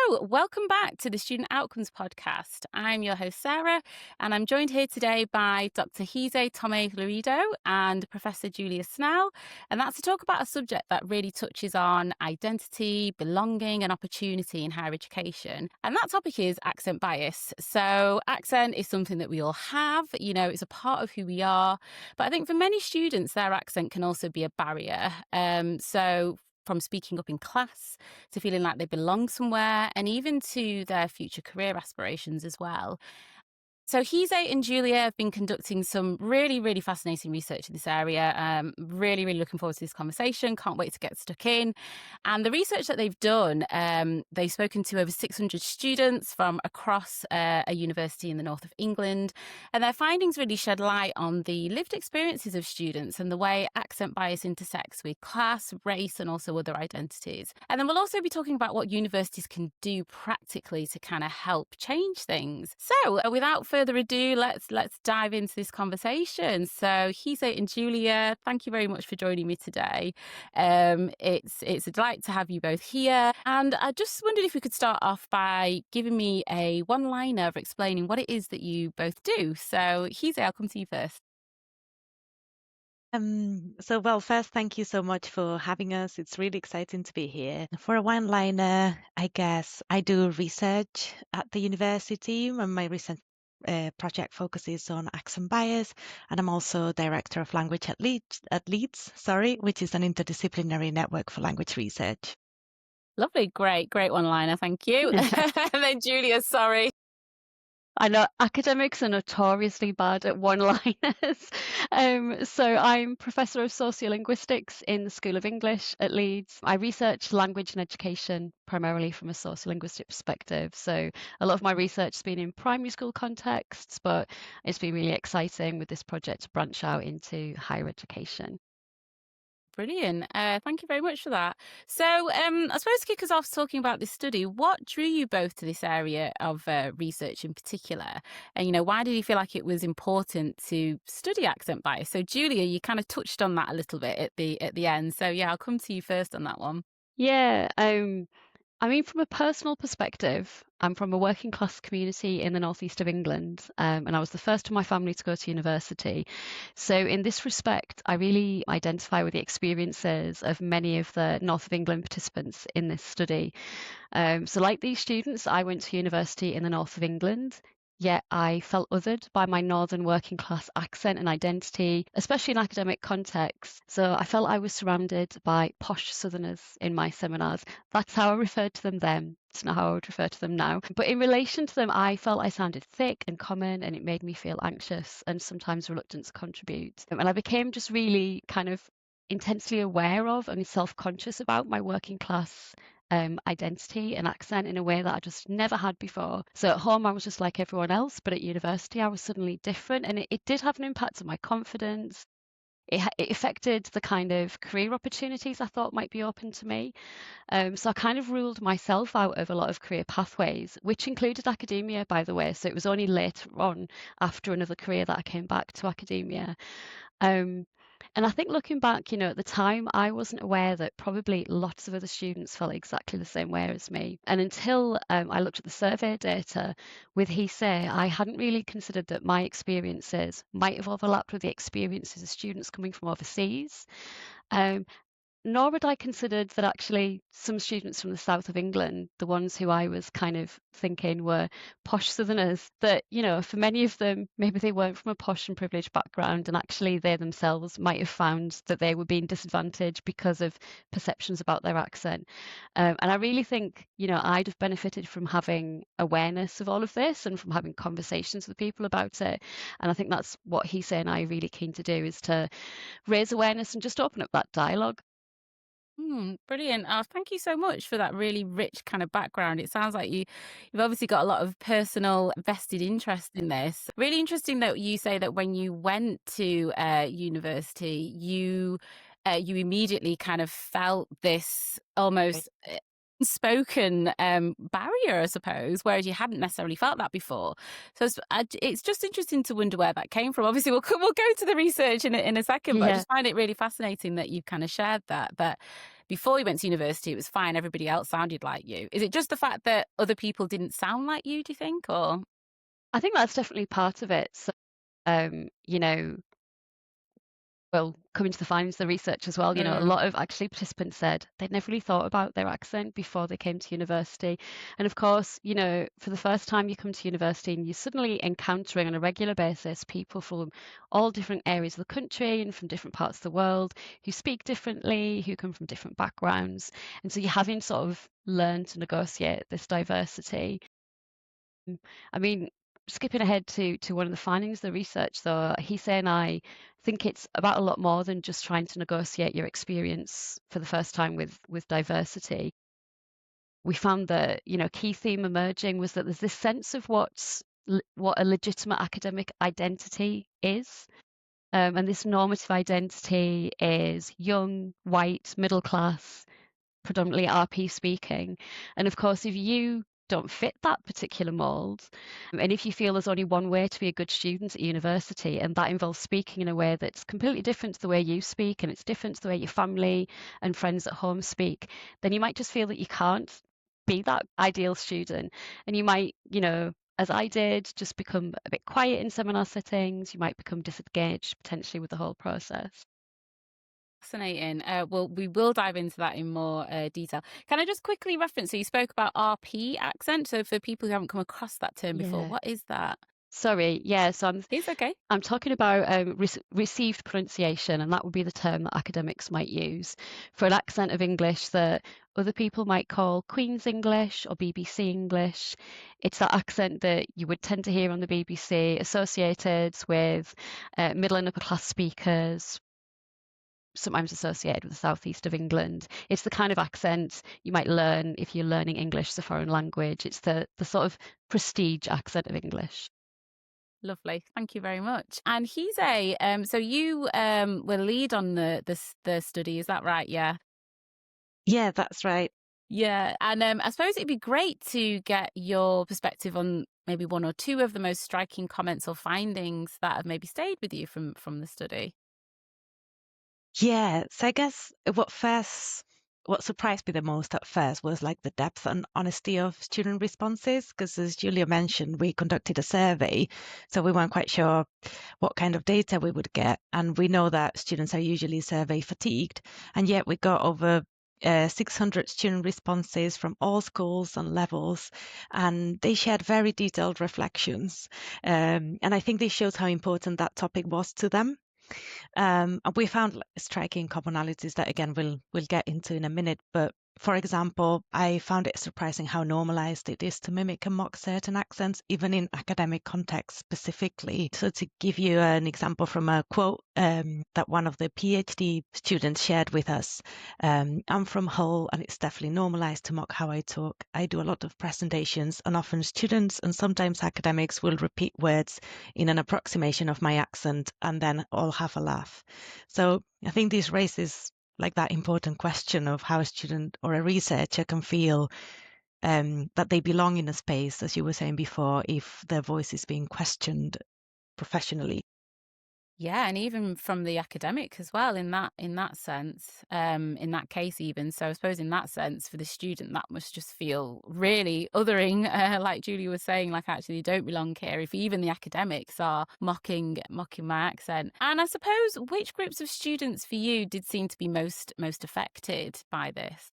welcome back to the Student Outcomes Podcast. I'm your host, Sarah, and I'm joined here today by Dr. Gise Tomé Lourido and Professor Julia Snell. And that's to talk about a subject that really touches on identity, belonging, and opportunity in higher education. And that topic is accent bias. So, accent is something that we all have, it's a part of who we are. But I think for many students, their accent can also be a barrier. From speaking up in class to feeling like they belong somewhere and even to their future career aspirations as well. So Gise and Julia have been conducting some really, really fascinating research in this area. Really, really looking forward to this conversation. Can't wait to get stuck in. And the research that they've done, they've spoken to over 600 students from across a university in the north of England. And their findings really shed light on the lived experiences of students and the way accent bias intersects with class, race, and also other identities. And then we'll also be talking about what universities can do practically to kind of help change things. So without further ado, let's dive into this conversation. So Gise and Julia, thank you very much for joining me today. It's a delight to have you both here. And I just wondered if we could start off by giving me a one-liner of explaining what it is that you both do. So Gise, I'll come to you first. First, thank you so much for having us. It's really exciting to be here. For a one-liner, I guess I do research at the university, and my recent project focuses on accent bias, and I'm also director of language at Leeds, which is an interdisciplinary network for language research. Lovely, great one-liner, thank you. And then Julia, sorry. I know academics are notoriously bad at one-liners. So I'm Professor of Sociolinguistics in the School of English at Leeds. I research language and education primarily from a sociolinguistic perspective. So a lot of my research has been in primary school contexts, but it's been really exciting with this project to branch out into higher education. Brilliant. Thank you very much for that. So I suppose to kick us off talking about this study, what drew you both to this area of research in particular? And, why did you feel like it was important to study accent bias? So Julia, you kind of touched on that a little bit at the end. So yeah, I'll come to you first on that one. Yeah. From a personal perspective, I'm from a working class community in the northeast of England, and I was the first in my family to go to university. So in this respect, I really identify with the experiences of many of the north of England participants in this study. So like these students, I went to university in the north of England. Yet I felt othered by my northern working class accent and identity, especially in academic contexts. So I felt I was surrounded by posh southerners in my seminars. That's how I referred to them then. It's not how I would refer to them now. But in relation to them, I felt I sounded thick and common, and it made me feel anxious and sometimes reluctant to contribute. And I became just really kind of intensely aware of and self-conscious about my working class identity and accent in a way that I just never had before. So at home, I was just like everyone else, but at university, I was suddenly different, and it did have an impact on my confidence. It affected the kind of career opportunities I thought might be open to me. So I kind of ruled myself out of a lot of career pathways, which included academia, by the way. So it was only later on, after another career, that I came back to academia. And I think looking back, at the time, I wasn't aware that probably lots of other students felt exactly the same way as me. And until I looked at the survey data with Gise, I hadn't really considered that my experiences might have overlapped with the experiences of students coming from overseas. Nor had I considered that actually some students from the south of England, the ones who I was kind of thinking were posh southerners, that, for many of them, maybe they weren't from a posh and privileged background, and actually they themselves might have found that they were being disadvantaged because of perceptions about their accent. And I really think, I'd have benefited from having awareness of all of this and from having conversations with people about it. And I think that's what Gise and I are really keen to do, is to raise awareness and just open up that dialogue. Brilliant. Thank you so much for that really rich kind of background. It sounds like you've obviously got a lot of personal vested interest in this. Really interesting that you say that when you went to university, you immediately kind of felt this almost spoken barrier, I suppose, whereas you hadn't necessarily felt that before. So it's just interesting to wonder where that came from. Obviously, we'll go to the research in a second, but I just find it really fascinating that you kind of shared that before you went to university, it was fine. Everybody else sounded like you. Is it just the fact that other people didn't sound like you, do you think? Or I think that's definitely part of it. So, you know, well, coming to the findings of the research as well, a lot of actually participants said they'd never really thought about their accent before they came to university. And of course, for the first time you come to university and you're suddenly encountering on a regular basis people from all different areas of the country and from different parts of the world who speak differently, who come from different backgrounds. And so you're having to sort of learn to negotiate this diversity. I mean, skipping ahead to one of the findings of the research, though, Gise and I think it's about a lot more than just trying to negotiate your experience for the first time with diversity. We found that, key theme emerging was that there's this sense of what a legitimate academic identity is. And this normative identity is young, white, middle class, predominantly RP speaking. And of course, if you don't fit that particular mold, and if you feel there's only one way to be a good student at university, and that involves speaking in a way that's completely different to the way you speak, and it's different to the way your family and friends at home speak, then you might just feel that you can't be that ideal student. And you might, as I did, just become a bit quiet in seminar settings. You might become disengaged potentially with the whole process. Fascinating. Well, we will dive into that in more detail. Can I just quickly reference, so you spoke about RP accent. So for people who haven't come across that term before, what is that? Sorry, yeah, so It's okay. I'm talking about received pronunciation, and that would be the term that academics might use for an accent of English that other people might call Queen's English or BBC English. It's that accent that you would tend to hear on the BBC associated with middle and upper class speakers, sometimes associated with the southeast of England. It's the kind of accent you might learn if you're learning English as a foreign language. It's the sort of prestige accent of English. Lovely. Thank you very much. And Gise, so you were lead on the study, is that right? Yeah. Yeah, that's right. Yeah. And I suppose it'd be great to get your perspective on maybe one or two of the most striking comments or findings that have maybe stayed with you from the study. Yeah, so I guess what surprised me the most at first was like the depth and honesty of student responses, because as Julia mentioned, we conducted a survey, so we weren't quite sure what kind of data we would get. And we know that students are usually survey fatigued, and yet we got over 600 student responses from all schools and levels, and they shared very detailed reflections. And I think this shows how important that topic was to them. And we found striking commonalities that again we'll get into in a minute. But for example, I found it surprising how normalized it is to mimic and mock certain accents, even in academic contexts specifically. So to give you an example from a quote that one of the PhD students shared with us, I'm from Hull and it's definitely normalized to mock how I talk. I do a lot of presentations and often students and sometimes academics will repeat words in an approximation of my accent and then all have a laugh. So I think this raises like that important question of how a student or a researcher can feel that they belong in a space, as you were saying before, if their voice is being questioned professionally. Yeah, and even from the academic as well, in that sense, in that case even. So I suppose in that sense, for the student, that must just feel really othering, like Julie was saying, like actually you don't belong here. If even the academics are mocking my accent. And I suppose which groups of students for you did seem to be most affected by this?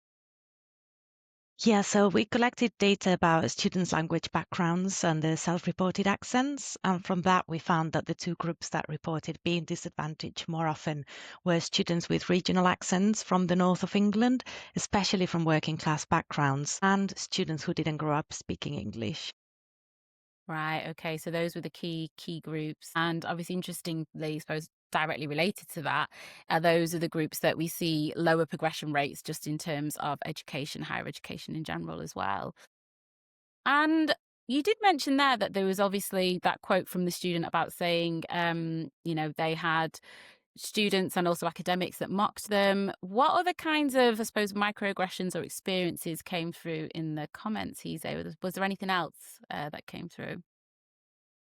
Yeah, so we collected data about students' language backgrounds and their self-reported accents. And from that, we found that the two groups that reported being disadvantaged more often were students with regional accents from the north of England, especially from working class backgrounds, and students who didn't grow up speaking English. Right. Okay. So those were the key groups, and obviously, interestingly, I suppose directly related to that, those are the groups that we see lower progression rates, just in terms of education, higher education in general as well. And you did mention there that there was obviously that quote from the student about saying, they had students and also academics that mocked them. What other kinds of, I suppose, microaggressions or experiences came through in the comments, Gise? Was there anything else that came through?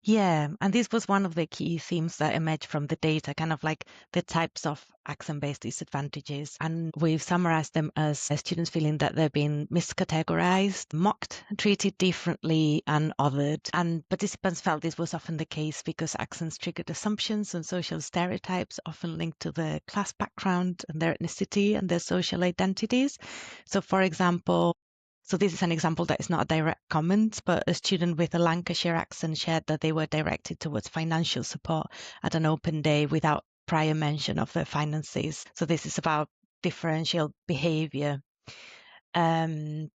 Yeah, and this was one of the key themes that emerged from the data, kind of like the types of accent-based disadvantages. And we've summarized them as students feeling that they're being miscategorized, mocked, treated differently, and othered. And participants felt this was often the case because accents triggered assumptions and social stereotypes, often linked to their class background and their ethnicity and their social identities. So, for example, so this is an example that is not a direct comment, but a student with a Lancashire accent shared that they were directed towards financial support at an open day without prior mention of their finances. So this is about differential behavior. And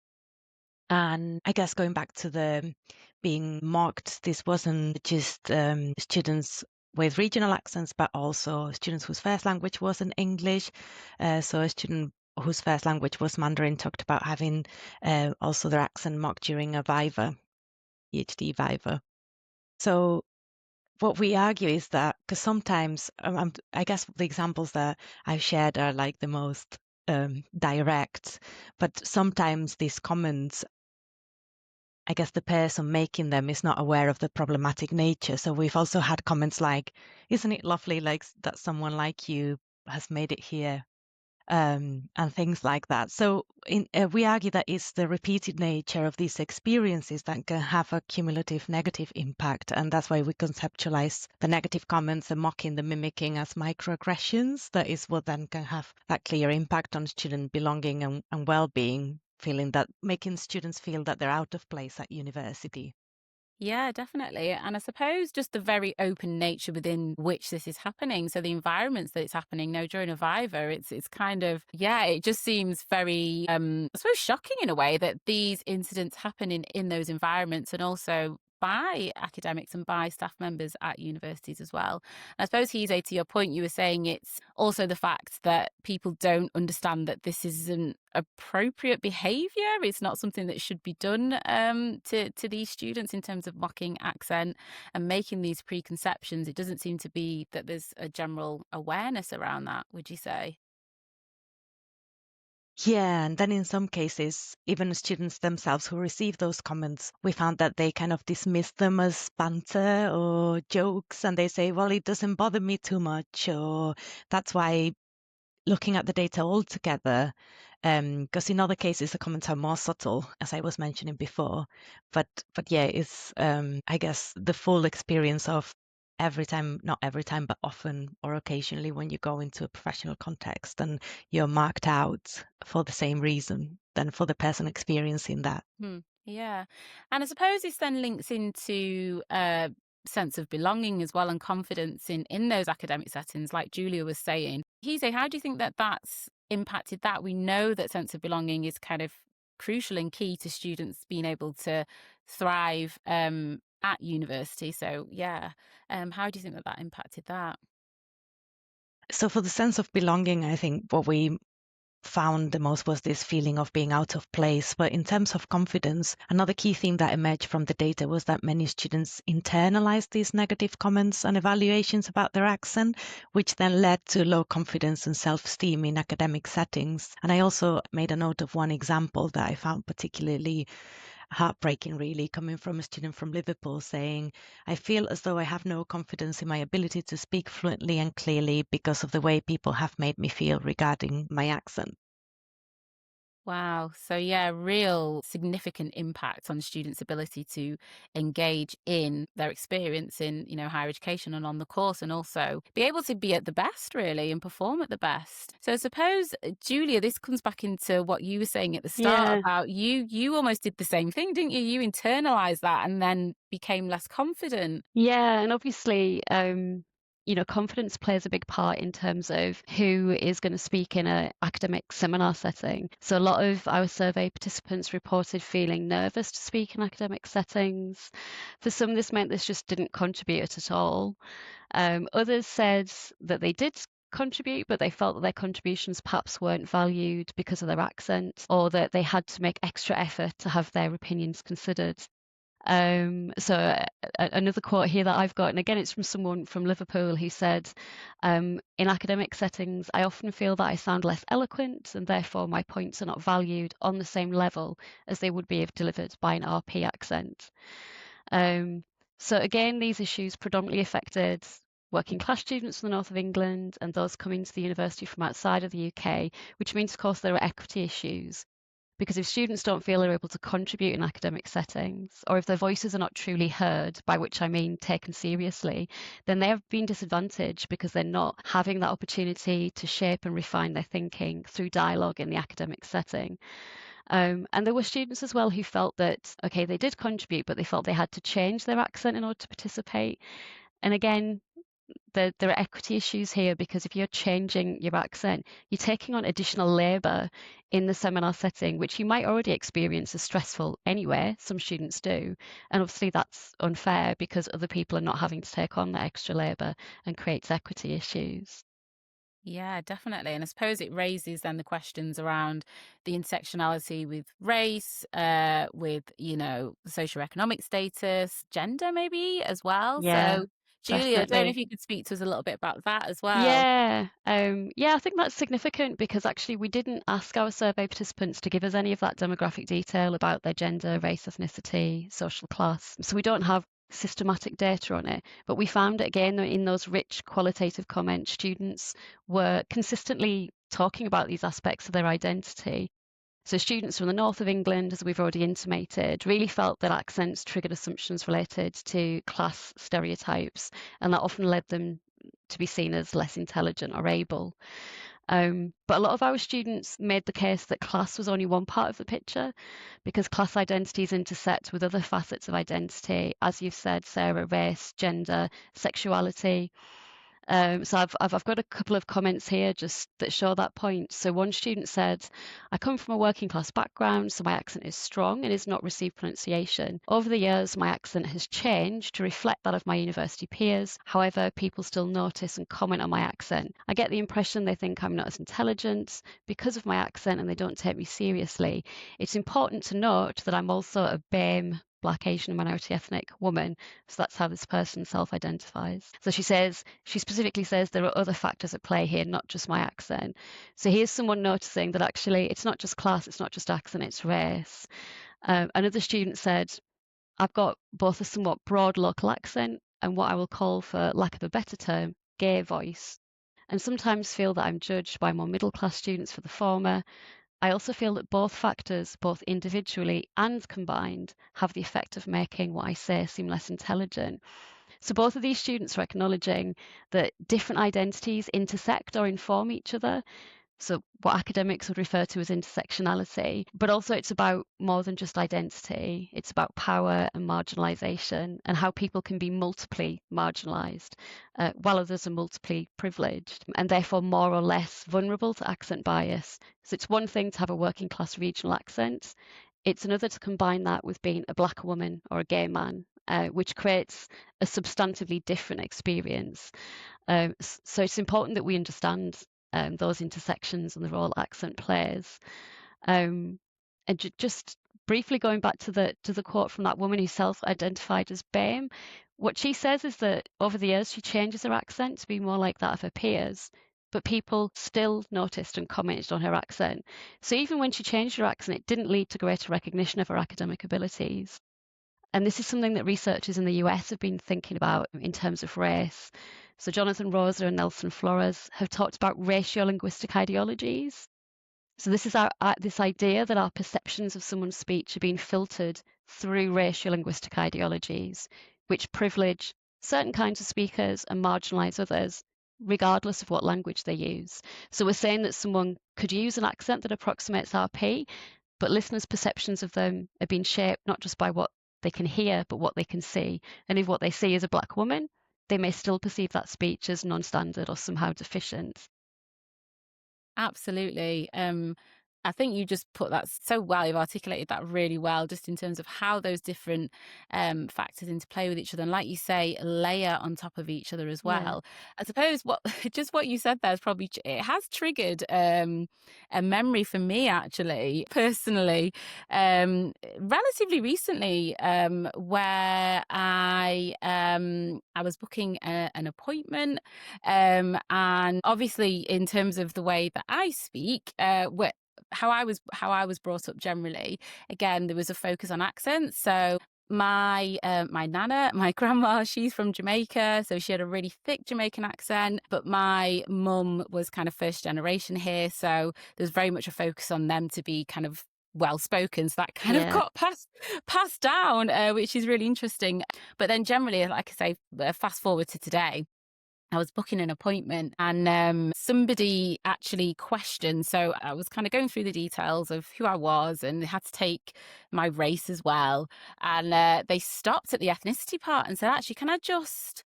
I guess going back to the being mocked, this wasn't just students with regional accents, but also students whose first language wasn't English. So a student whose first language was Mandarin talked about having also their accent mocked during a Viva, PhD Viva. So what we argue is that, because sometimes, I guess the examples that I've shared are like the most direct, but sometimes these comments, I guess the person making them is not aware of the problematic nature. So we've also had comments like, isn't it lovely like that someone like you has made it here? And things like that. So we argue that it's the repeated nature of these experiences that can have a cumulative negative impact. And that's why we conceptualize the negative comments, the mocking, the mimicking as microaggressions. That is what then can have that clear impact on student belonging and well-being, feeling that making students feel that they're out of place at university. Yeah, definitely. And I suppose just the very open nature within which this is happening. So the environments that it's happening, during a Viva, it's kind of, yeah, it just seems very, I suppose, shocking in a way that these incidents happen in those environments, and also by academics and by staff members at universities as well. And I suppose, Gise, to your point, you were saying it's also the fact that people don't understand that this isn't appropriate behaviour. It's not something that should be done to these students in terms of mocking accent and making these preconceptions. It doesn't seem to be that there's a general awareness around that, would you say? Yeah, and then in some cases, even students themselves who receive those comments, we found that they kind of dismiss them as banter or jokes, and they say, well, it doesn't bother me too much, or that's why looking at the data altogether, because in other cases the comments are more subtle, as I was mentioning before. But yeah, it's I guess the full experience of every time, not every time, but often or occasionally when you go into a professional context and you're marked out for the same reason than for the person experiencing that. Yeah. And I suppose this then links into a sense of belonging as well, and confidence in those academic settings, like Julia was saying. Gise, how do you think that that's impacted that? We know that sense of belonging is kind of crucial and key to students being able to thrive at university. So, yeah, how do you think that that impacted that? So for the sense of belonging, I think what we found the most was this feeling of being out of place. But in terms of confidence, another key theme that emerged from the data was that many students internalized these negative comments and evaluations about their accent, which then led to low confidence and self-esteem in academic settings. And I also made a note of one example that I found particularly heartbreaking, really, coming from a student from Liverpool saying, I feel as though I have no confidence in my ability to speak fluently and clearly because of the way people have made me feel regarding my accent. Wow. So, yeah, real significant impact on students' ability to engage in their experience in, higher education and on the course, and also be able to be at the best, really, and perform at the best. So, I suppose, Julia, this comes back into what you were saying at the start Yeah. about you almost did the same thing, didn't you? You internalized that and then became less confident. Yeah, and obviously, confidence plays a big part in terms of who is going to speak in an academic seminar setting. So a lot of our survey participants reported feeling nervous to speak in academic settings. For some, this meant this just didn't contribute at all. Others said that they did contribute, but they felt that their contributions perhaps weren't valued because of their accent, or that they had to make extra effort to have their opinions considered. Another quote here that I've got, and again, it's from someone from Liverpool who said, in academic settings, I often feel that I sound less eloquent and therefore my points are not valued on the same level as they would be if delivered by an RP accent. Um, So again, these issues predominantly affected working class students from the north of England and those coming to the university from outside of the UK, which means, of course, there are equity issues. Because if students don't feel they're able to contribute in academic settings, or if their voices are not truly heard, by which I mean taken seriously, then they have been disadvantaged because they're not having that opportunity to shape and refine their thinking through dialogue in the academic setting. And there were students as well who felt that, okay, they did contribute, but they felt they had to change their accent in order to participate. And again, there are equity issues here because if you're changing your accent, you're taking on additional labour in the seminar setting, which you might already experience as stressful anyway. Some students do. And obviously that's unfair because other people are not having to take on that extra labour and creates equity issues. Yeah, definitely. And I suppose it raises then the questions around the intersectionality with race, with, socioeconomic status, gender maybe as well. Yeah, So, Julia, I don't know if definitely. you could speak to us a little bit about that as well. Yeah, I think that's significant because actually we didn't ask our survey participants to give us any of that demographic detail about their gender, race, ethnicity, social class. So we don't have systematic data on it, but we found it again in those rich qualitative comments, students were consistently talking about these aspects of their identity. So students from the north of England, as we've already intimated, really felt that accents triggered assumptions related to class stereotypes, and that often led them to be seen as less intelligent or able. But a lot of our students made the case that class was only one part of the picture because class identities intersect with other facets of identity, as you've said, Sarah, race, gender, sexuality. So I've got a couple of comments here just that show that point. So one student said, I come from a working class background, so my accent is strong and is not received pronunciation. Over the years, my accent has changed to reflect that of my university peers. However, people still notice and comment on my accent. I get the impression they think I'm not as intelligent because of my accent and they don't take me seriously. It's important to note that I'm also a BAME, Black, Asian, and minority ethnic woman. So that's how this person self-identifies. So she specifically says there are other factors at play here, not just my accent. So here's someone noticing that actually it's not just class, it's not just accent, it's race. Another student said, I've got both a somewhat broad local accent and what I will call, for lack of a better term, gay voice. And sometimes feel that I'm judged by more middle class students for the former. I also feel that both factors, both individually and combined, have the effect of making what I say seem less intelligent. So both of these students are acknowledging that different identities intersect or inform each other. So what academics would refer to as intersectionality, but also it's about more than just identity. It's about power and marginalisation and how people can be multiply marginalised, while others are multiply privileged and therefore more or less vulnerable to accent bias. So it's one thing to have a working class regional accent. It's another to combine that with being a Black woman or a gay man, which creates a substantively different experience. So it's important that we understand those intersections and the role accent plays. Um, and just briefly going back to the quote from that woman who self-identified as BAME, what she says is that over the years she changes her accent to be more like that of her peers, but people still noticed and commented on her accent. So even when she changed her accent, it didn't lead to greater recognition of her academic abilities. And this is something that researchers in the US have been thinking about in terms of race. So Jonathan Rosa and Nelson Flores have talked about ratio-linguistic ideologies. So this is this idea that our perceptions of someone's speech are being filtered through racial-linguistic ideologies, which privilege certain kinds of speakers and marginalize others, regardless of what language they use. So we're saying that someone could use an accent that approximates RP, but listeners' perceptions of them are being shaped not just by what they can hear, but what they can see. And if what they see is a Black woman, they may still perceive that speech as non-standard or somehow deficient. Absolutely. I think you just put that so well. You've articulated that really well, just in terms of how those different factors interplay with each other, and like you say, layer on top of each other as Yeah. well. I suppose what just what you said there is probably it has triggered a memory for me actually, personally, relatively recently, where I was booking an appointment, and obviously in terms of the way that I speak, how I was brought up generally, again there was a focus on accents. So my nana, my grandma, she's from Jamaica, so she had a really thick Jamaican accent, but my mum was kind of first generation here, so there's very much a focus on them to be kind of well spoken, so that kind of got passed down, which is really interesting. But then generally, like I say, fast forward to today, I was booking an appointment and somebody actually questioned. So I was kind of going through the details of who I was and had to take my race as well. And they stopped at the ethnicity part and said, actually, can I just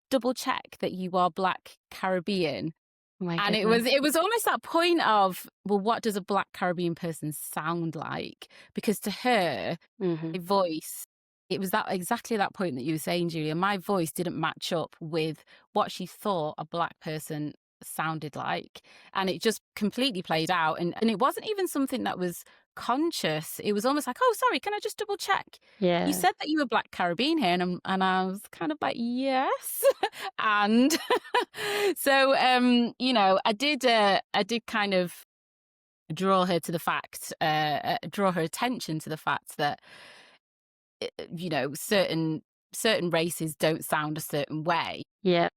double check that you are Black Caribbean? And it was almost that point of, well, what does a Black Caribbean person sound like? Because to her, my voice, it was exactly that point that you were saying, Julia. My voice didn't match up with what she thought a Black person sounded like. And it just completely played out. And it wasn't even something that was conscious. It was almost like, oh, sorry, can I just double check? You said that you were Black Caribbean here. And I was kind of like, yes. And so, I did kind of draw her to the fact, draw her attention to the fact that, certain races don't sound a certain way. Yeah.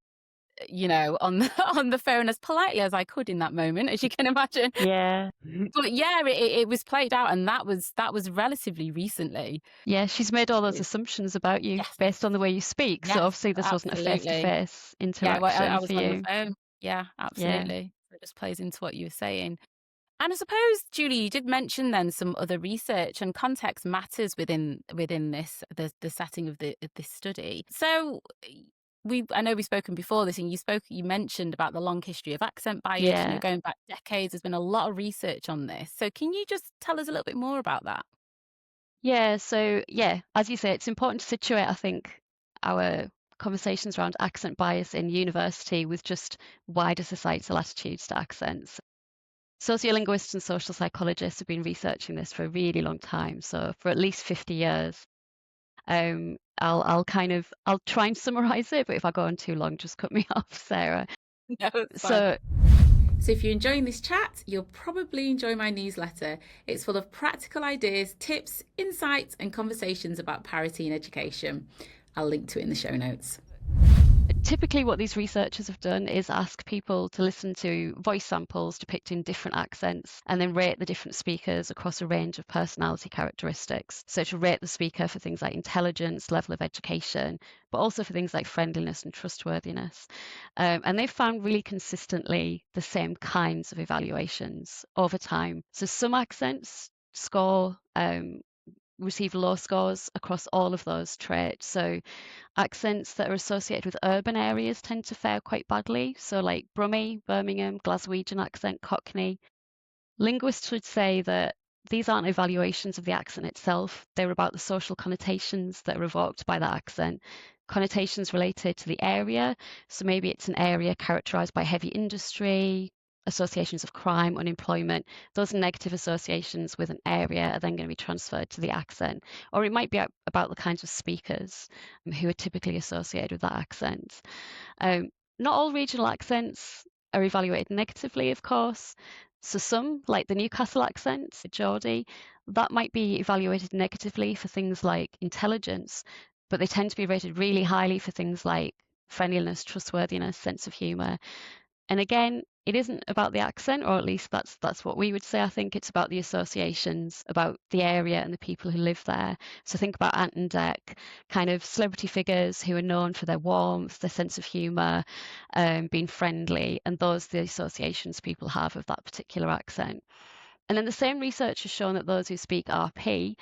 On the phone as politely as I could in that moment, as you can imagine. Yeah. But yeah, it was played out, and that was relatively recently. Yeah, she's made all those assumptions about you based on the way you speak. Yes, so obviously this wasn't a face-to-face interaction I was for on you. the phone. Yeah, absolutely. So it just plays into what you were saying. And I suppose, Julie, you did mention then some other research, and context matters within this, the setting of this study. So I know we've spoken before this, and you mentioned about the long history of accent bias, going back decades. There's been a lot of research on this. So can you just tell us a little bit more about that? Yeah, so as you say, it's important to situate, I think, our conversations around accent bias in university with just wider societal attitudes to accents. Sociolinguists and social psychologists have been researching this for a really long time, so for at least 50 years. I'll try and summarize it, but if I go on too long, just cut me off, Sarah. No, it's fine. So if you're enjoying this chat, you'll probably enjoy my newsletter. It's full of practical ideas, tips, insights, and conversations about parity in education. I'll link to it in the show notes. Typically what these researchers have done is ask people to listen to voice samples depicting different accents and then rate the different speakers across a range of personality characteristics. So to rate the speaker for things like intelligence, level of education, but also for things like friendliness and trustworthiness. And they've found really consistently the same kinds of evaluations over time. So some accents receive low scores across all of those traits. So accents that are associated with urban areas tend to fare quite badly. So like Brummie, Birmingham, Glaswegian accent, Cockney. Linguists would say that these aren't evaluations of the accent itself. They're about the social connotations that are evoked by that accent. Connotations related to the area. So maybe it's an area characterized by heavy industry, associations of crime, unemployment. Those negative associations with an area are then going to be transferred to the accent. Or it might be about the kinds of speakers who are typically associated with that accent. Not all regional accents are evaluated negatively, of course. So some, like the Newcastle accent, Geordie, that might be evaluated negatively for things like intelligence, but they tend to be rated really highly for things like friendliness, trustworthiness, sense of humour. And again, it isn't about the accent, or at least that's what we would say. I think it's about the associations, about the area and the people who live there. So think about Ant and Dec, kind of celebrity figures who are known for their warmth, their sense of humour, being friendly, and those are the associations people have of that particular accent. And then the same research has shown that those who speak RP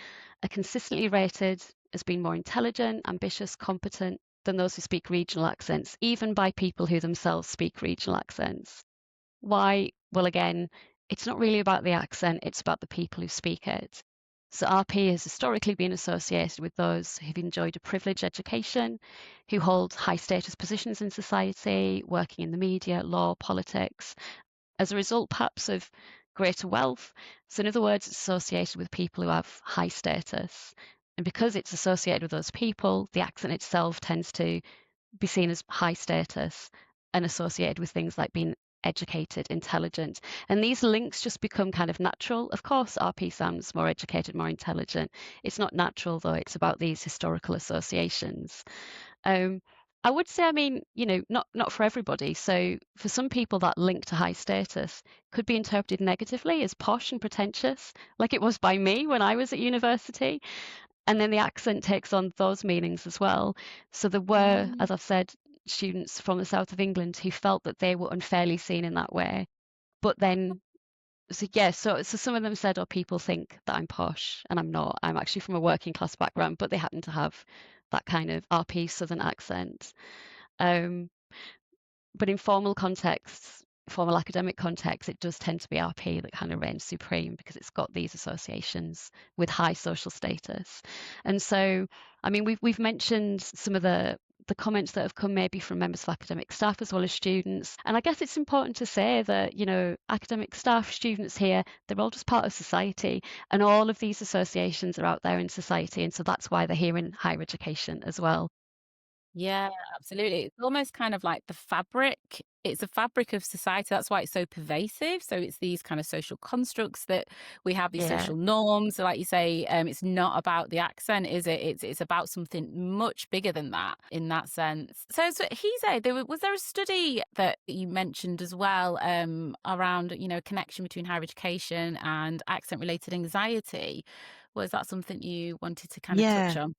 are consistently rated as being more intelligent, ambitious, competent than those who speak regional accents, even by people who themselves speak regional accents. Why? Well, again, it's not really about the accent, it's about the people who speak it. So RP has historically been associated with those who've enjoyed a privileged education, who hold high status positions in society, working in the media, law, politics, as a result perhaps of greater wealth. So in other words, it's associated with people who have high status. And because it's associated with those people, the accent itself tends to be seen as high status and associated with things like being educated, intelligent. And these links just become kind of natural. Of course, RP sounds more educated, more intelligent. It's not natural, though. It's about these historical associations. I would say, I mean, not for everybody. So for some people, that link to high status could be interpreted negatively as posh and pretentious, like it was by me when I was at university. And then the accent takes on those meanings as well. So there were, as I've said, students from the south of England who felt that they were unfairly seen in that way. But then, so some of them said, oh, people think that I'm posh, and I'm not. I'm actually from a working class background, but they happen to have that kind of RP southern accent. But in formal contexts, formal academic contexts, it does tend to be RP that kind of reigns supreme because it's got these associations with high social status. And so, I mean, we've mentioned some of the comments that have come maybe from members of academic staff as well as students. And I guess it's important to say that, academic staff, students here, they're all just part of society, and all of these associations are out there in society. And so that's why they're here in higher education as well. Yeah, absolutely. It's almost kind of like the fabric. It's a fabric of society. That's why it's so pervasive. So it's these kind of social constructs that we have, these social norms. So like you say, it's not about the accent, is it? It's about something much bigger than that in that sense. So Gise, was there a study that you mentioned as well around, connection between higher education and accent-related anxiety? Was that something you wanted to kind of touch on?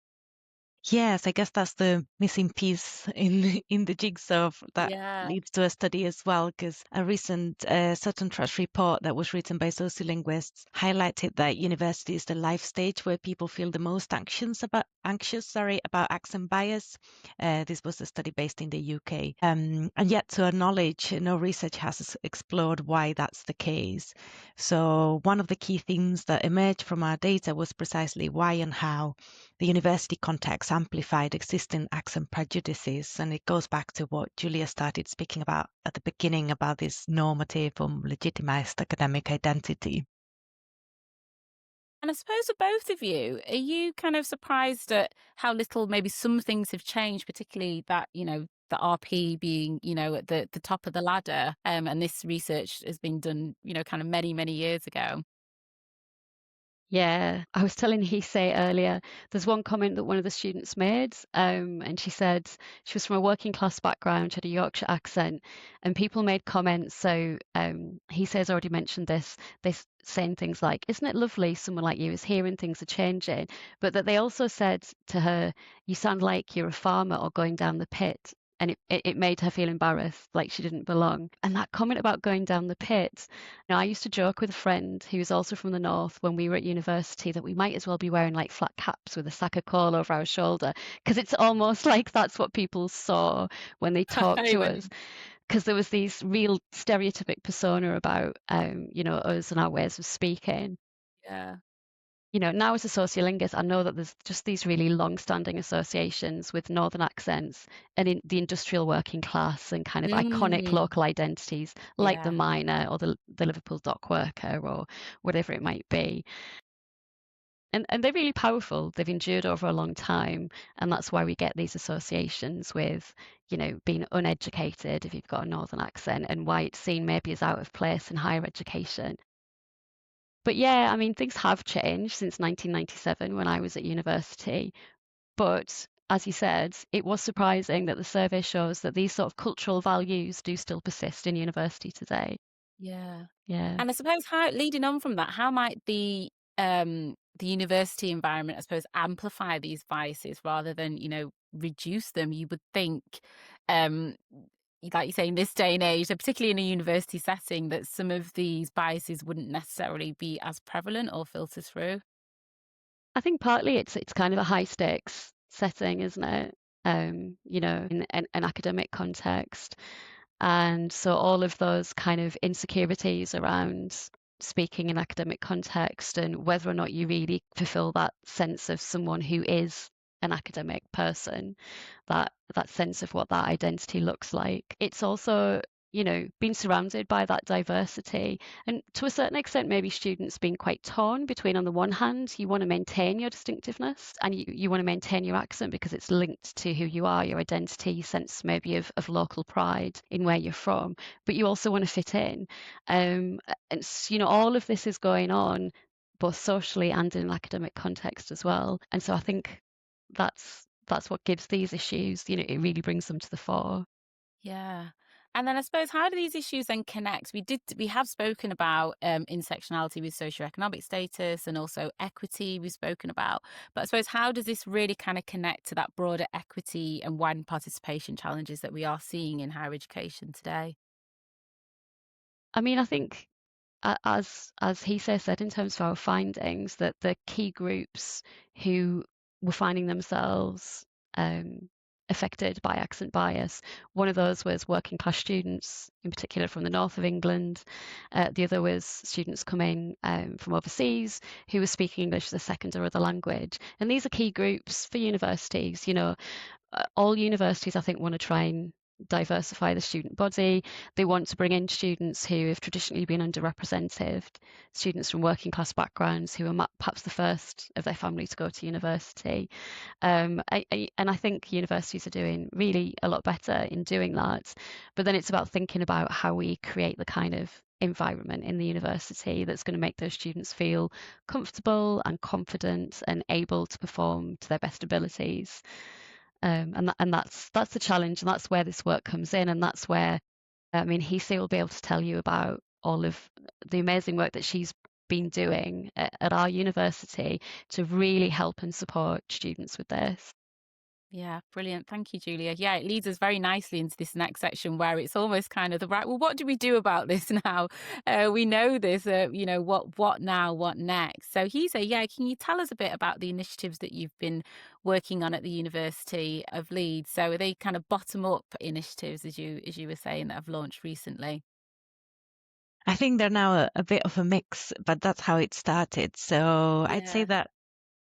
Yes, I guess that's the missing piece in the jigsaw that leads to a study as well, because a recent Sutton Trust report that was written by sociolinguists highlighted that university is the life stage where people feel the most anxious about accent bias. This was a study based in the UK, and yet to our knowledge, no research has explored why that's the case. So one of the key themes that emerged from our data was precisely why and how the university context amplified existing accent prejudices. And it goes back to what Julia started speaking about at the beginning about this normative or legitimized academic identity. And I suppose for both of you, are you kind of surprised at how little maybe some things have changed, particularly that, the RP being, at the top of the ladder, and this research has been done, kind of many, many years ago? Yeah, I was telling Gise earlier, there's one comment that one of the students made, and she said she was from a working class background, she had a Yorkshire accent, and people made comments. So Gise has already mentioned this, saying things like, isn't it lovely someone like you is here and things are changing? But that they also said to her, you sound like you're a farmer or going down the pit. And it made her feel embarrassed, like she didn't belong. And that comment about going down the pit, I used to joke with a friend who was also from the north when we were at university that we might as well be wearing like flat caps with a sack of coal over our shoulder, because it's almost like that's what people saw when they talked to us. Because there was these real stereotypic persona about, us and our ways of speaking. Yeah. Now as a sociolinguist, I know that there's just these really long-standing associations with northern accents and in the industrial working class and kind of iconic local identities like the miner or the Liverpool dock worker or whatever it might be. And they're really powerful. They've endured over a long time, and that's why we get these associations with, being uneducated if you've got a northern accent, and why it's seen maybe as out of place in higher education. But yeah, I mean, things have changed since 1997 when I was at university. But as you said, it was surprising that the survey shows that these sort of cultural values do still persist in university today. Yeah. Yeah. And I suppose leading on from that, how might the university environment, I suppose, amplify these biases rather than, reduce them? You would think, like you say, in this day and age, particularly in a university setting, that some of these biases wouldn't necessarily be as prevalent or filter through. I think partly it's kind of a high stakes setting, isn't it? In an academic context. And so all of those kind of insecurities around speaking in academic context and whether or not you really fulfill that sense of someone who is an academic person, that sense of what that identity looks like. It's also, being surrounded by that diversity. And to a certain extent, maybe students being quite torn between, on the one hand, you want to maintain your distinctiveness and you want to maintain your accent because it's linked to who you are, your identity, sense maybe of local pride in where you're from, but you also want to fit in. And, all of this is going on both socially and in an academic context as well. And so I think that's what gives these issues, it really brings them to the fore. Yeah. And then I suppose, how do these issues then connect? We have spoken about intersectionality with socioeconomic status and also equity we've spoken about. But I suppose, how does this really kind of connect to that broader equity and widened participation challenges that we are seeing in higher education today? I mean, I think as Gise said, in terms of our findings, that the key groups who were finding themselves affected by accent bias, one of those was working class students, in particular from the north of England. The other was students coming from overseas who were speaking English as a second or other language. And these are key groups for universities. All universities, I think, want to try and diversify the student body. They want to bring in students who have traditionally been underrepresented, students from working class backgrounds who are perhaps the first of their family to go to university. And I think universities are doing really a lot better in doing that. But then it's about thinking about how we create the kind of environment in the university that's going to make those students feel comfortable and confident and able to perform to their best abilities. And that's the challenge, and that's where this work comes in, and that's where, I mean, Gise will be able to tell you about all of the amazing work that she's been doing at our university to really help and support students with this. Yeah, brilliant. Thank you, Julia. Yeah, it leads us very nicely into this next section where it's almost kind of well, what do we do about this now? We know this, what now, what next? So Gise, yeah, can you tell us a bit about the initiatives that you've been working on at the University of Leeds? So are they kind of bottom up initiatives, as you were saying, that have launched recently? I think they're now a bit of a mix, but that's how it started. So I'd say Yeah. that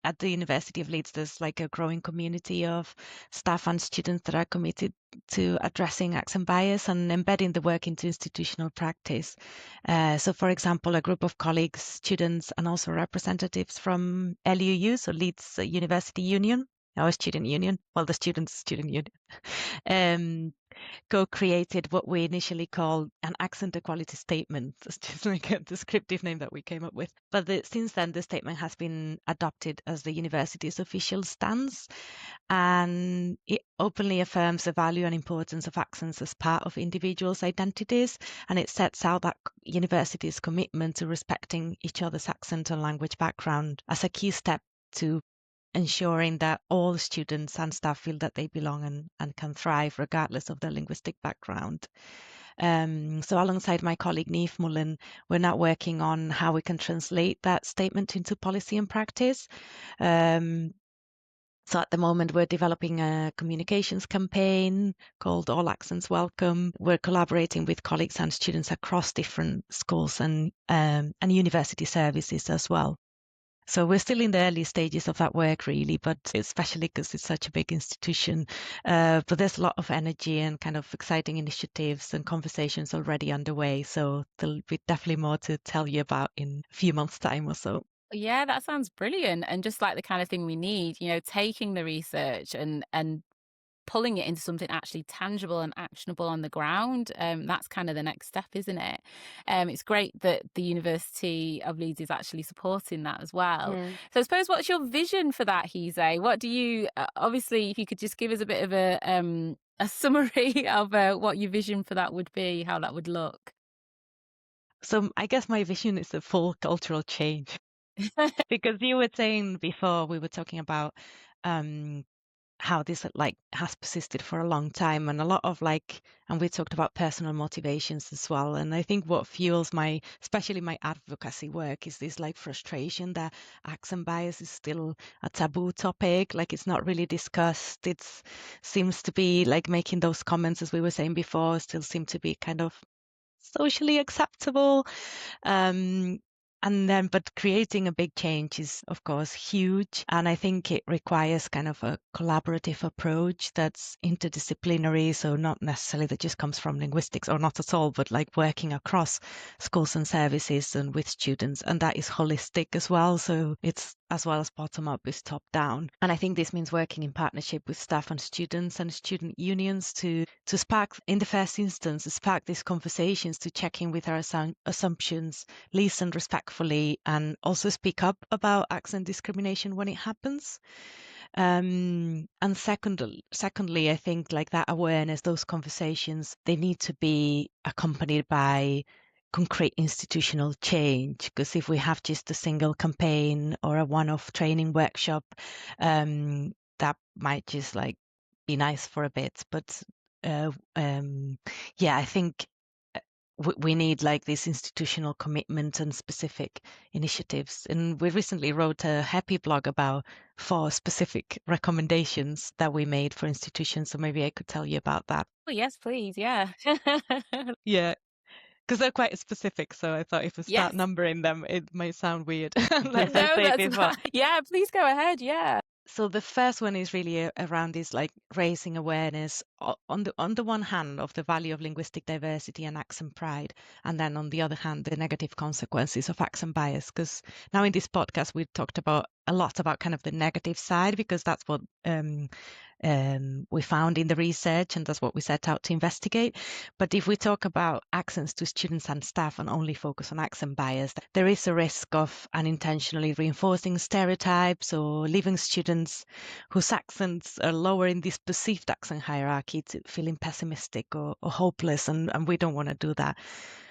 at the University of Leeds, there's like a growing community of staff and students that are committed to addressing accent bias and embedding the work into institutional practice. So, for example, a group of colleagues, students, and also representatives from LUU, so Leeds University Union, our student union, well, the students' student union, co-created what we initially called an accent equality statement. It's just like a descriptive name that we came up with. But since then, the statement has been adopted as the university's official stance, and it openly affirms the value and importance of accents as part of individuals' identities, and it sets out that university's commitment to respecting each other's accent and language background as a key step to ensuring that all students and staff feel that they belong and can thrive regardless of their linguistic background. So alongside my colleague Neve Mullen, we're now working on how we can translate that statement into policy and practice. So at the moment, we're developing a communications campaign called All Accents Welcome. We're collaborating with colleagues and students across different schools and university services as well. So we're still in the early stages of that work, really, but especially because it's such a big institution. But there's a lot of energy and kind of exciting initiatives and conversations already underway. So there'll be definitely more to tell you about in a few months' time or so. Yeah, that sounds brilliant, and just like the kind of thing we need, taking the research and pulling it into something actually tangible and actionable on the ground. That's kind of the next step, isn't it? It's great that the University of Leeds is actually supporting that as well. Yeah. So I suppose, what's your vision for that, Gise? What do you, obviously, if you could just give us a bit of a summary of what your vision for that would be, how that would look. So I guess my vision is a full cultural change because you were saying before we were talking about how this has persisted for a long time, and a lot of and we talked about personal motivations as well. And I think what fuels especially my advocacy work is this frustration that accent bias is still a taboo topic. It's not really discussed. It seems to be making those comments, as we were saying before, still seem to be kind of socially acceptable. But creating a big change is, of course, huge. And I think it requires kind of a collaborative approach that's interdisciplinary. So not necessarily that just comes from linguistics, or not at all, but like working across schools and services and with students. And that is holistic as well. So it's as well as bottom up, is top down. And I think this means working in partnership with staff and students and student unions to spark, in the first instance, spark these conversations, to check in with our assumptions, listen respectfully, and also speak up about accent discrimination when it happens. And secondly, I think like that awareness, those conversations, they need to be accompanied by concrete institutional change. Because if we have just a single campaign or a one-off training workshop, that might just like be nice for a bit. But I think we need like this institutional commitment and specific initiatives. And we recently wrote a happy blog about 4 specific recommendations that we made for institutions. So maybe I could tell you about that. Oh, yes, please. Yeah. Yeah, because they're quite specific. So I thought if we start Yes. numbering them, it might sound weird. Like I No, said that's before. fine. Yeah, please go ahead. Yeah. So the first one is really around this like raising awareness on the one hand of the value of linguistic diversity and accent pride, and then on the other hand the negative consequences of accent bias. Because now in this podcast we talked about a lot about kind of the negative side, because that's what we found in the research, and that's what we set out to investigate. But if we talk about accents to students and staff and only focus on accent bias, there is a risk of unintentionally reinforcing stereotypes or leaving students whose accents are lower in this perceived accent hierarchy to feeling pessimistic or hopeless, and we don't want to do that.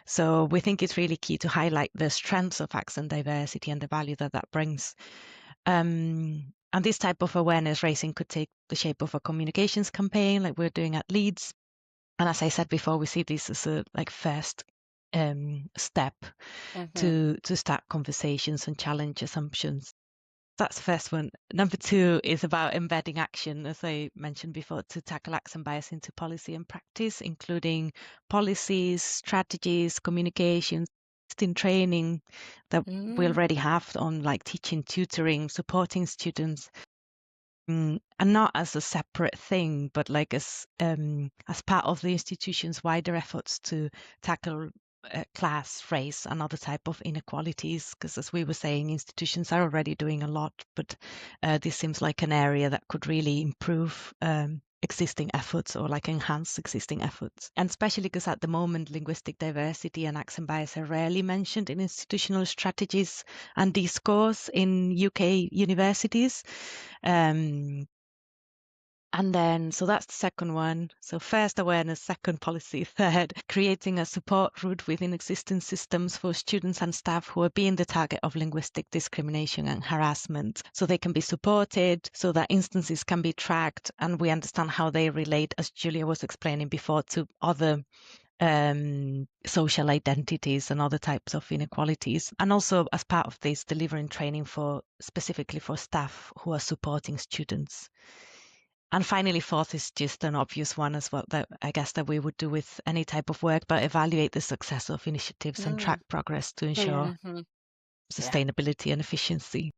So we think it's really key to highlight the strengths of accent diversity and the value that that brings. And this type of awareness raising could take the shape of a communications campaign like we're doing at Leeds. And as I said before, we see this as a like first step to start conversations and challenge assumptions. That's the first one. Number 2 is about embedding action, as I mentioned before, to tackle accent bias into policy and practice, including policies, strategies, communications, in training that we already have on like teaching, tutoring, supporting students, and not as a separate thing, but like as part of the institution's wider efforts to tackle class, race, and other type of inequalities. Because as we were saying, institutions are already doing a lot, but this seems like an area that could really improve existing efforts or like enhance existing efforts. And especially because at the moment, linguistic diversity and accent bias are rarely mentioned in institutional strategies and discourse in UK universities. And then, so that's the second one. So first awareness, second policy, third, creating a support route within existing systems for students and staff who are being the target of linguistic discrimination and harassment. So they can be supported, so that instances can be tracked, and we understand how they relate, as Julia was explaining before, to other social identities and other types of inequalities. And also as part of this, delivering training specifically for staff who are supporting students. And finally, fourth is just an obvious one as well, that I guess that we would do with any type of work, but evaluate the success of initiatives and track progress to ensure sustainability and efficiency.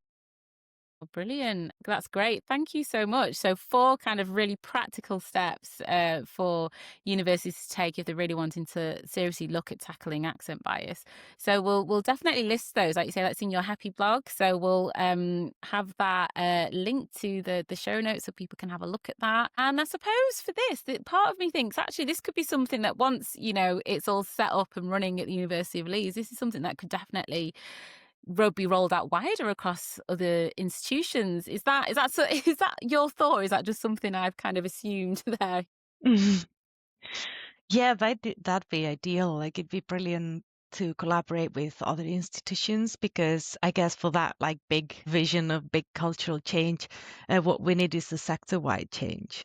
Brilliant. That's great. Thank you so much. So 4 kind of really practical steps for universities to take if they're really wanting to seriously look at tackling accent bias. So we'll definitely list those. Like you say, that's in your Happy blog. So we'll have that linked to the show notes so people can have a look at that. And I suppose for this, part of me thinks actually this could be something that once, it's all set up and running at the University of Leeds, this is something that could definitely be rolled out wider across other institutions. Is that your thought, or is that just something I've kind of assumed there? Yeah, that'd be ideal. Like it'd be brilliant to collaborate with other institutions, because I guess for that like big vision of big cultural change, what we need is a sector-wide change.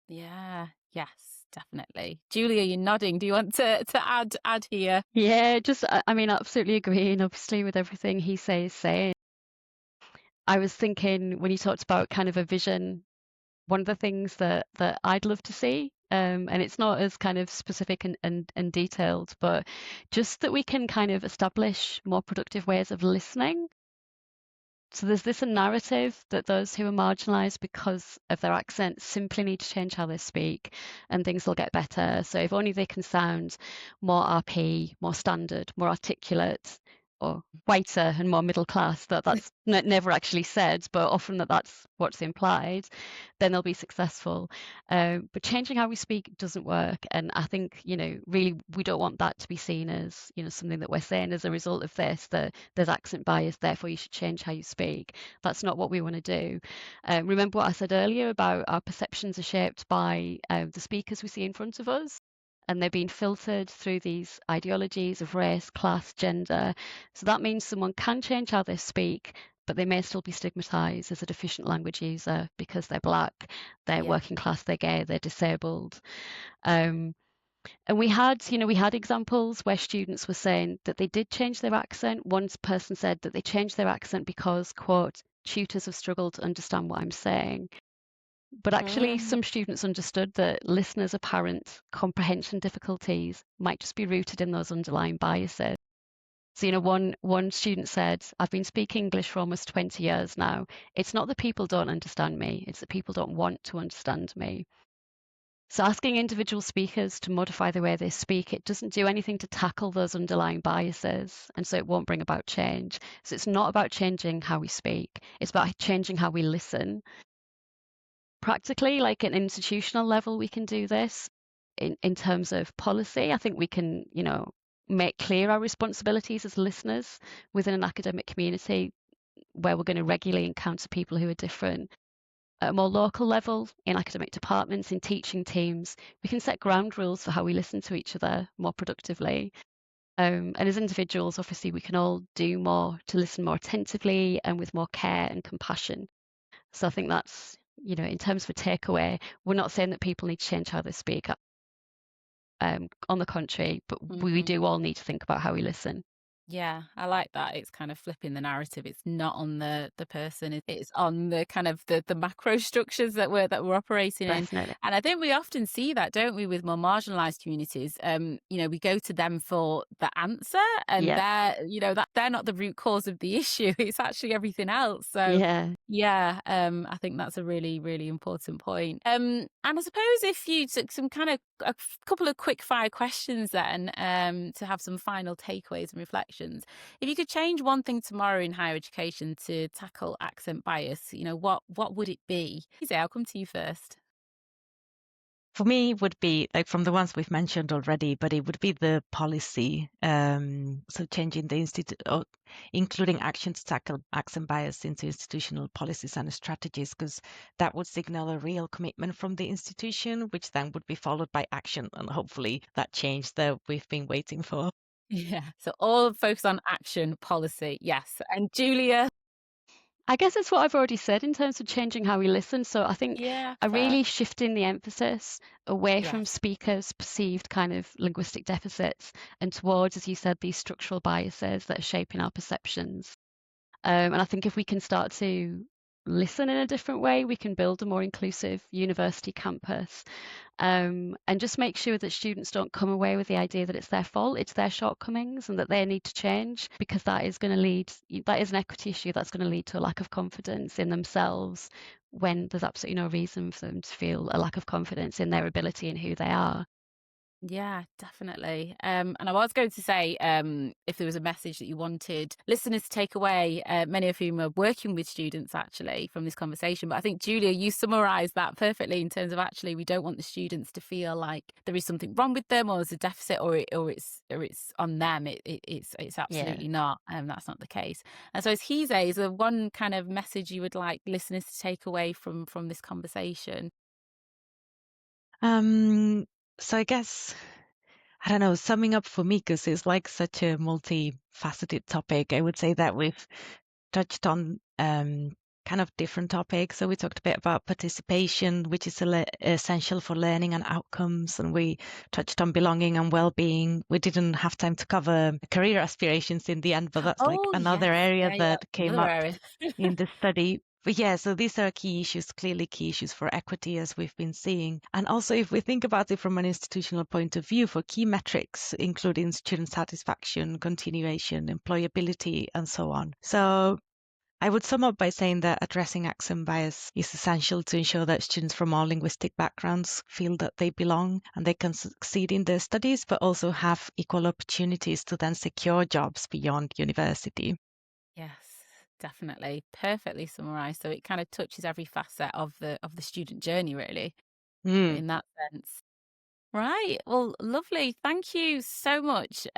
Yeah, yes, definitely. Julia, you're nodding. Do you want to add here? Yeah, just I mean, absolutely agreeing, obviously, with everything he saying. I was thinking when you talked about kind of a vision, one of the things that I'd love to see and it's not as kind of specific and detailed, but just that we can kind of establish more productive ways of listening. So there's this narrative that those who are marginalised because of their accent simply need to change how they speak and things will get better. So if only they can sound more RP, more standard, more articulate, or whiter and more middle class, that's never actually said, but often that's what's implied, then they'll be successful. But changing how we speak doesn't work. And I think, really we don't want that to be seen as, something that we're saying as a result of this, that there's accent bias, therefore you should change how you speak. That's not what we want to do. Remember what I said earlier about our perceptions are shaped by the speakers we see in front of us, and they're being filtered through these ideologies of race, class, gender. So that means someone can change how they speak, but they may still be stigmatized as a deficient language user because they're black, they're working class, they're gay, they're disabled. And we had examples where students were saying that they did change their accent. One person said that they changed their accent because, quote, tutors have struggled to understand what I'm saying. But actually, some students understood that listeners' apparent comprehension difficulties might just be rooted in those underlying biases. So, one student said, I've been speaking English for almost 20 years now. It's not that people don't understand me, it's that people don't want to understand me. So asking individual speakers to modify the way they speak, it doesn't do anything to tackle those underlying biases, and so it won't bring about change. So it's not about changing how we speak, it's about changing how we listen. Practically, like at an institutional level, we can do this. In terms of policy, I think we can, make clear our responsibilities as listeners within an academic community where we're going to regularly encounter people who are different. At a more local level, in academic departments, in teaching teams, we can set ground rules for how we listen to each other more productively. And as individuals, obviously, we can all do more to listen more attentively and with more care and compassion. So I think that's, in terms of a takeaway, we're not saying that people need to change how they speak. On the contrary, but we do all need to think about how we listen. Yeah, I like that. It's kind of flipping the narrative. It's not on the person. It's on the kind of the macro structures that we're operating Definitely. in. And I think we often see that, don't we, with more marginalized communities? We go to them for the answer, and they're not the root cause of the issue. It's actually everything else. So I think that's a really, really important point. And I suppose if you took some kind of a couple of quick fire questions then, to have some final takeaways and reflections. If you could change one thing tomorrow in higher education to tackle accent bias, what would it be? Gise, I'll come to you first. For me, it would be like from the ones we've mentioned already, but it would be the policy. So changing the including action to tackle accent bias into institutional policies and strategies, because that would signal a real commitment from the institution, which then would be followed by action and hopefully that change that we've been waiting for. Yeah, so all focus on action policy. Yes. And Julia? I guess it's what I've already said in terms of changing how we listen. So I think really shifting the emphasis away from speakers' perceived kind of linguistic deficits and towards, as you said, these structural biases that are shaping our perceptions. And I think if we can start to listen in a different way, we can build a more inclusive university campus. And just make sure that students don't come away with the idea that it's their fault, it's their shortcomings, and that they need to change, because that is an equity issue that's going to lead to a lack of confidence in themselves when there's absolutely no reason for them to feel a lack of confidence in their ability and who they are. Yeah, definitely. And I was going to say, if there was a message that you wanted listeners to take away, many of whom are working with students actually from this conversation. But I think, Julia, you summarised that perfectly in terms of actually we don't want the students to feel like there is something wrong with them or there's a deficit or it's on them. It's absolutely not. That's not the case. And so, as Gise, is there one kind of message you would like listeners to take away from this conversation? So I guess, I don't know, summing up for me, because it's like such a multifaceted topic, I would say that we've touched on kind of different topics. So we talked a bit about participation, which is essential for learning and outcomes. And we touched on belonging and well-being. We didn't have time to cover career aspirations in the end, but that's like another area that came up in the study. But yeah, so these are key issues, clearly key issues for equity, as we've been seeing. And also, if we think about it from an institutional point of view, for key metrics, including student satisfaction, continuation, employability, and so on. So I would sum up by saying that addressing accent bias is essential to ensure that students from all linguistic backgrounds feel that they belong and they can succeed in their studies, but also have equal opportunities to then secure jobs beyond university. Yes, definitely. Perfectly summarized. So it kind of touches every facet of the student journey, really, Mm. in that sense. Right. Well, lovely. Thank you so much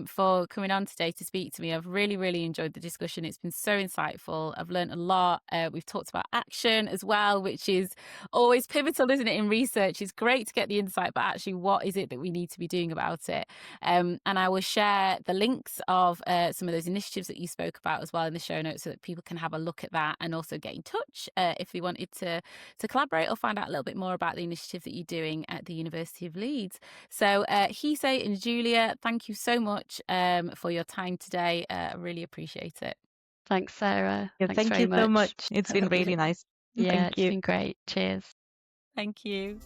for coming on today to speak to me. I've really, really enjoyed the discussion. It's been so insightful. I've learned a lot. We've talked about action as well, which is always pivotal, isn't it, in research? It's great to get the insight, but actually, what is it that we need to be doing about it? And I will share the links of some of those initiatives that you spoke about as well in the show notes so that people can have a look at that and also get in touch if they wanted to collaborate or find out a little bit more about the initiative that you're doing at the University of Leeds. So Gise and Julia, thank you so much for your time today. I really appreciate it. Thanks, Sarah. Yeah, Thanks thank very you so much. much. It's been really nice. Yeah, Thank it's you. been great. Cheers. Thank you.